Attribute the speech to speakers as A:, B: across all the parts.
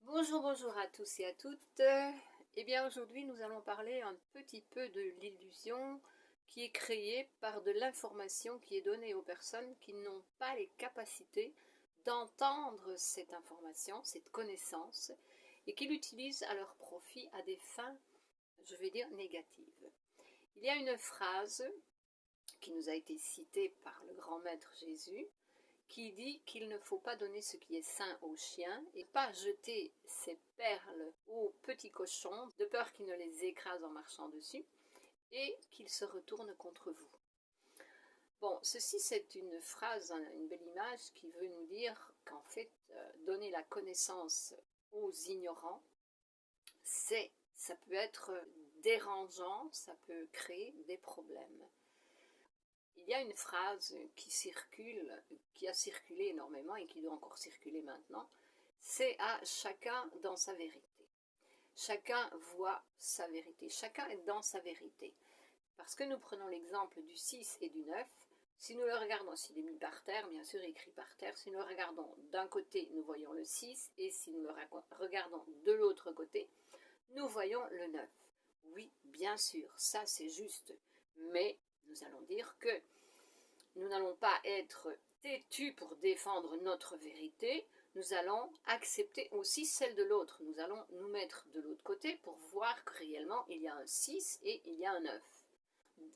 A: Bonjour, bonjour à tous et à toutes. Eh bien aujourd'hui nous allons parler un petit peu de l'illusion qui est créée par de l'information qui est donnée aux personnes qui n'ont pas les capacités d'entendre cette information, cette connaissance, et qui l'utilisent à leur profit à des fins, je vais dire, négatives. Il y a une phrase qui nous a été citée par le grand maître Jésus, qui dit qu'il ne faut pas donner ce qui est sain aux chiens et pas jeter ses perles aux petits cochons de peur qu'ils ne les écrasent en marchant dessus et qu'ils se retournent contre vous. Bon, ceci c'est une phrase, une belle image qui veut nous dire qu'en fait, donner la connaissance aux ignorants, ça peut être dérangeant, ça peut créer des problèmes. Il y a une phrase qui circule, qui a circulé énormément et qui doit encore circuler maintenant, c'est à chacun dans sa vérité. Chacun voit sa vérité, chacun est dans sa vérité. Parce que nous prenons l'exemple du 6 et du 9, si nous le regardons, s'il est mis par terre, bien sûr écrit par terre, si nous le regardons d'un côté, nous voyons le 6, et si nous le regardons de l'autre côté, nous voyons le 9. Oui, bien sûr, ça c'est juste, mais nous allons dire que nous n'allons pas être têtus pour défendre notre vérité, nous allons accepter aussi celle de l'autre. Nous allons nous mettre de l'autre côté pour voir que réellement il y a un 6 et il y a un 9.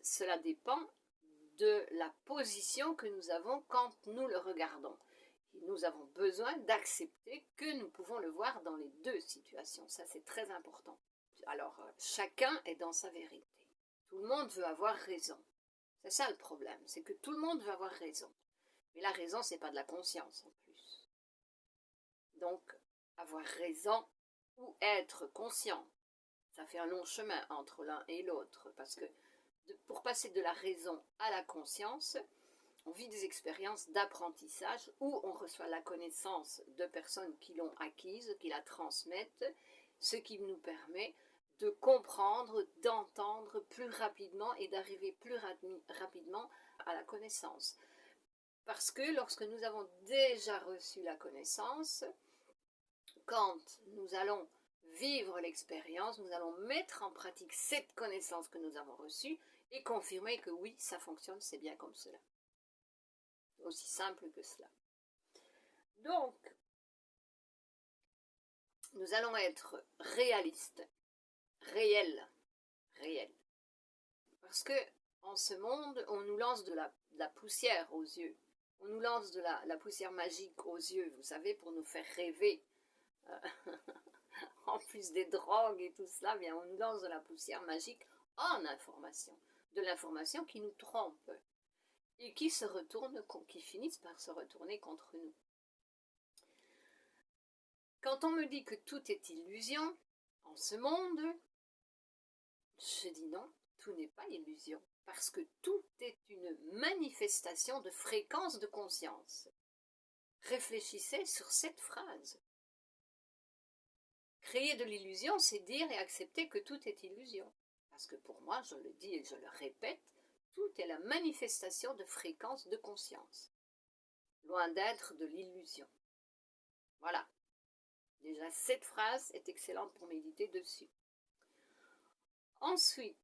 A: Cela dépend de la position que nous avons quand nous le regardons. Nous avons besoin d'accepter que nous pouvons le voir dans les deux situations. Ça, c'est très important. Alors, chacun est dans sa vérité. Tout le monde veut avoir raison. C'est ça le problème, c'est que tout le monde veut avoir raison. Mais la raison, c'est pas de la conscience en plus. Donc, avoir raison ou être conscient, ça fait un long chemin entre l'un et l'autre. Parce que pour passer de la raison à la conscience, on vit des expériences d'apprentissage où on reçoit la connaissance de personnes qui l'ont acquise, qui la transmettent, ce qui nous permet de comprendre, d'entendre plus rapidement et d'arriver plus rapidement à la connaissance. Parce que lorsque nous avons déjà reçu la connaissance, quand nous allons vivre l'expérience, nous allons mettre en pratique cette connaissance que nous avons reçue et confirmer que oui, ça fonctionne, c'est bien comme cela. Aussi simple que cela. Donc, nous allons être réalistes, réels. Parce que en ce monde, on nous lance de la poussière aux yeux. On nous lance de la poussière magique aux yeux, vous savez, pour nous faire rêver. En plus des drogues et tout cela, bien, on nous lance de la poussière magique en information. De l'information qui nous trompe et qui finissent par se retourner contre nous. Quand on me dit que tout est illusion en ce monde, je dis non, tout n'est pas illusion, parce que tout est une manifestation de fréquence de conscience. Réfléchissez sur cette phrase. Créer de l'illusion, c'est dire et accepter que tout est illusion. Parce que pour moi, je le dis et je le répète, tout est la manifestation de fréquence de conscience, loin d'être de l'illusion. Voilà. Déjà, cette phrase est excellente pour méditer dessus. Ensuite,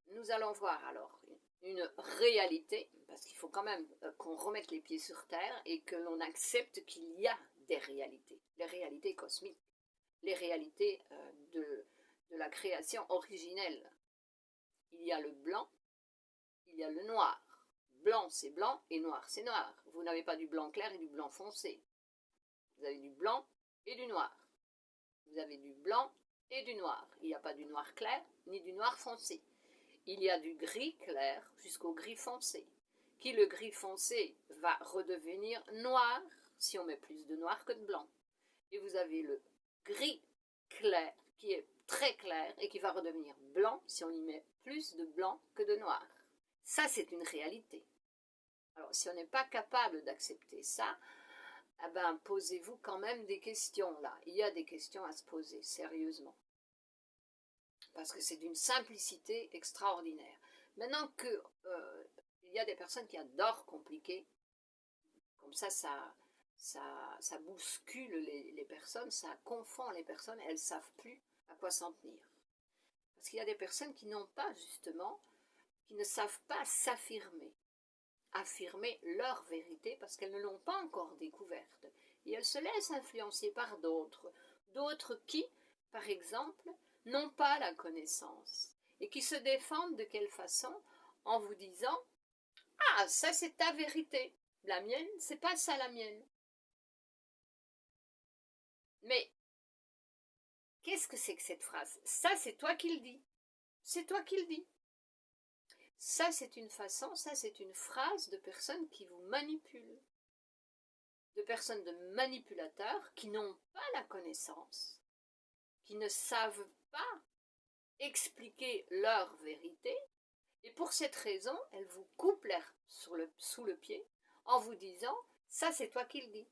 A: nous allons voir alors une réalité, parce qu'il faut quand même qu'on remette les pieds sur terre et que l'on accepte qu'il y a des réalités, les réalités cosmiques, les réalités de la création originelle. Il y a le blanc, il y a le noir. Blanc, c'est blanc et noir, c'est noir. Vous n'avez pas du blanc clair et du blanc foncé. Vous avez du blanc et du noir. Vous avez du blanc et du noir. Il n'y a pas du noir clair ni du noir foncé. Il y a du gris clair jusqu'au gris foncé, qui le gris foncé va redevenir noir si on met plus de noir que de blanc. Et vous avez le gris clair qui est très clair et qui va redevenir blanc si on y met plus de blanc que de noir. Ça, c'est une réalité. Alors, si on n'est pas capable d'accepter ça, eh ben, posez-vous quand même des questions là. Il y a des questions à se poser, sérieusement. Parce que c'est d'une simplicité extraordinaire. Maintenant que il y a des personnes qui adorent compliquer, comme ça ça bouscule les personnes, ça confond les personnes, elles ne savent plus à quoi s'en tenir. Parce qu'il y a des personnes qui n'ont pas justement, qui ne savent pas s'affirmer, affirmer leur vérité parce qu'elles ne l'ont pas encore découverte. Et elles se laissent influencer par d'autres, d'autres qui, par exemple, n'ont pas la connaissance et qui se défendent de quelle façon? En vous disant « Ah, ça c'est ta vérité, la mienne, c'est pas ça la mienne. » Mais qu'est-ce que c'est que cette phrase? Ça c'est toi qui le dis. C'est toi qui le dis. Ça c'est une façon, ça c'est une phrase de personnes qui vous manipulent. De personnes de manipulateurs qui n'ont pas la connaissance, qui ne savent pas expliquer leur vérité, et pour cette raison, elles vous coupent l'air sous le pied en vous disant « ça c'est toi qui le dis ».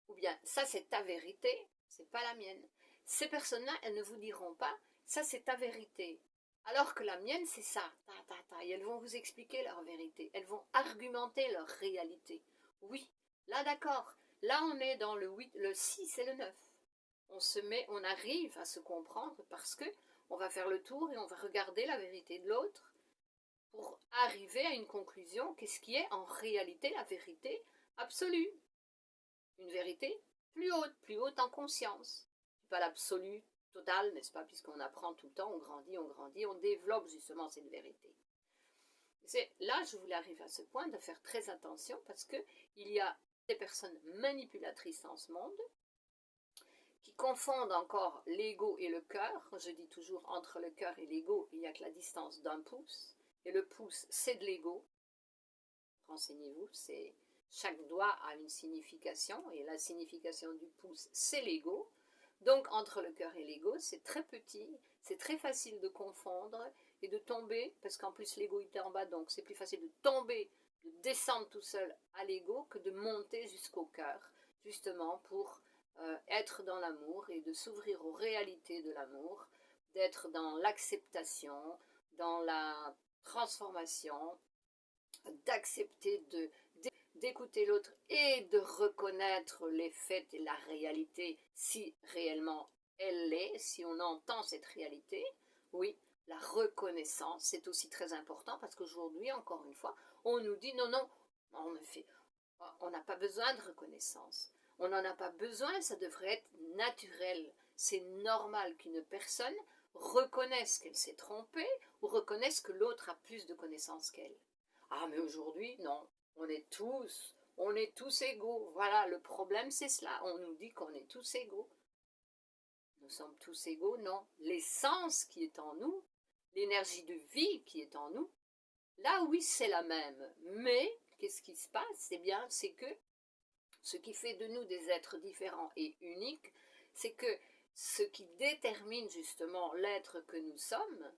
A: Ou bien « ça c'est ta vérité, c'est pas la mienne ». Ces personnes-là, elles ne vous diront pas « ça c'est ta vérité ». Alors que la mienne, c'est ça, et elles vont vous expliquer leur vérité, elles vont argumenter leur réalité. Oui, là d'accord, là on est dans le 6 et le 9. On arrive à se comprendre parce que on va faire le tour et on va regarder la vérité de l'autre pour arriver à une conclusion, qu'est-ce qui est en réalité la vérité absolue. Une vérité plus haute en conscience, pas l'absolu total, n'est-ce pas, puisqu'on apprend tout le temps, on grandit, on développe justement cette vérité. Là, je voulais arriver à ce point de faire très attention parce qu'il y a des personnes manipulatrices dans ce monde qui confondent encore l'ego et le cœur. Je dis toujours entre le cœur et l'ego, il n'y a que la distance d'un pouce, et le pouce, c'est de l'ego. Renseignez-vous, chaque doigt a une signification, et la signification du pouce, c'est l'ego. Donc, entre le cœur et l'ego, c'est très petit, c'est très facile de confondre et de tomber, parce qu'en plus l'ego est en bas, donc c'est plus facile de tomber, de descendre tout seul à l'ego que de monter jusqu'au cœur, justement pour être dans l'amour et de s'ouvrir aux réalités de l'amour, d'être dans l'acceptation, dans la transformation, d'accepter d'écouter l'autre et de reconnaître les faits et la réalité si réellement elle l'est, si on entend cette réalité. Oui, la reconnaissance, c'est aussi très important parce qu'aujourd'hui, encore une fois, on nous dit non, on n'a pas besoin de reconnaissance. On n'en a pas besoin, ça devrait être naturel. C'est normal qu'une personne reconnaisse qu'elle s'est trompée ou reconnaisse que l'autre a plus de connaissances qu'elle. Ah, mais aujourd'hui, non. On est tous égaux. Voilà, le problème c'est cela. On nous dit qu'on est tous égaux. Nous sommes tous égaux, non. L'essence qui est en nous, l'énergie de vie qui est en nous, là oui c'est la même. Mais qu'est-ce qui se passe? Eh bien, c'est que ce qui fait de nous des êtres différents et uniques, c'est que ce qui détermine justement l'être que nous sommes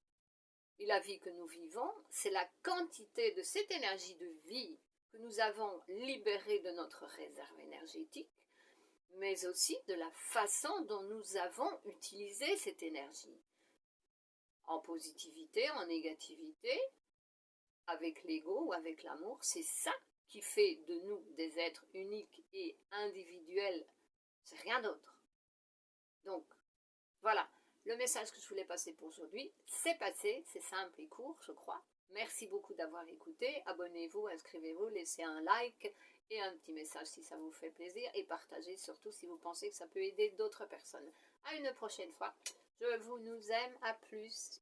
A: et la vie que nous vivons, c'est la quantité de cette énergie de vie que nous avons libérée de notre réserve énergétique, mais aussi de la façon dont nous avons utilisé cette énergie. En positivité, en négativité, avec l'ego ou avec l'amour, c'est ça qui fait de nous des êtres uniques et individuels, c'est rien d'autre. Donc, voilà, le message que je voulais passer pour aujourd'hui, c'est passé, c'est simple et court, je crois. Merci beaucoup d'avoir écouté, abonnez-vous, inscrivez-vous, laissez un like et un petit message si ça vous fait plaisir et partagez surtout si vous pensez que ça peut aider d'autres personnes. À une prochaine fois, je vous nous aime, à plus.